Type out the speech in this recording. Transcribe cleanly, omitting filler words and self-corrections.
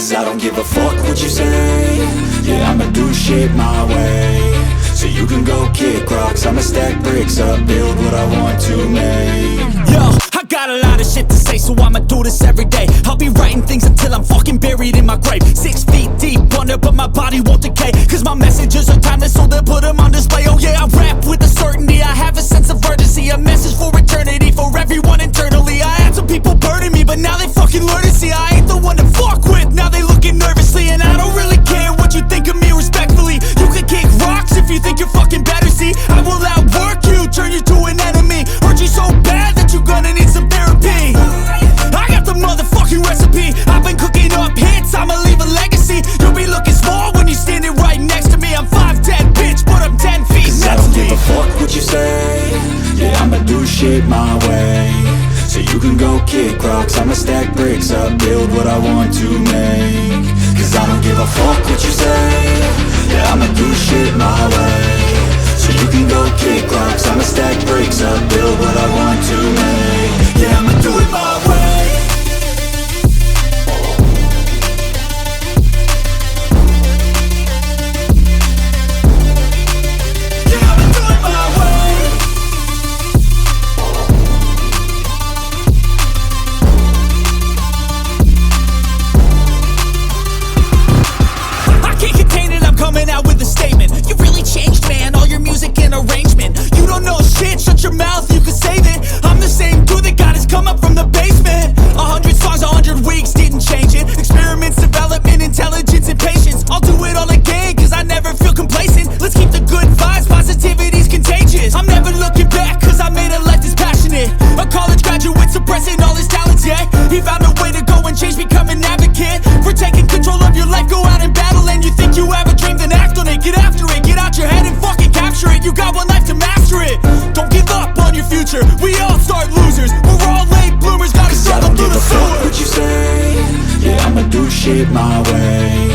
Cause I don't give a fuck what you say. Yeah, I'ma do shit my way. So you can go kick rocks, I'ma stack bricks up, build what I want to make. Yo, I got a lot of shit to say, so I'ma do this every day. I'll be writing things until I'm fucking buried in my grave. 6 feet deep under, but my body won't decay. Cause my messages are timeless, so they'll put them on display. Oh yeah, I rap with a certainty, I have a sense of urgency. A message for eternity, for everyone internally. I had some people burning me, but now they fucking learn to see I ain't the one to fuck with, now they looking nervously. And I don't really care what you think of me, respectfully. You can kick rocks if you think you're fucking better, see. I will outwork you, turn you to an enemy. Hurt you so bad that you're gonna need some therapy. I got the motherfucking recipe. I've been cooking up hits, I'ma leave a legacy. You'll be looking small when you're standing right next to me. I'm 5'10", bitch, but I'm 10 feet. Cause I don't give a fuck what you say. Yeah, I'ma do shit my way. So you can go kick rocks, I'ma stack bricks up, build what I want to make. Cause I don't give a fuck what you say. Yeah, I'ma do shit my way. So you can go kick rocks, I'ma stack bricks up, build what I want to make. Yeah, I'ma do it my way. Coming out with a statement. You really changed, man, all your music and arrangement. You don't know shit, shut your mouth, you can save it. I'm the same dude that got his come up from the basement. 100 songs, 100 weeks, didn't change it. Experiments, development, intelligence, and patience. I'll do it all again, cause I never feel complacent. Let's keep the good vibes, positivity's contagious. I'm never looking back, cause I made a life that's passionate. A college graduate suppressing all his talents, yeah. He found a way to go and change, become an advocate. For taking control of your life, go out and battle. And you think you have a dream, then act on it. Get after it, get out your head and fucking capture it. You got one life to master it. Don't give up on your future, we all start losers. We're all late bloomers, gotta struggle through the sewer. What you say? Yeah, I'ma do shit my way.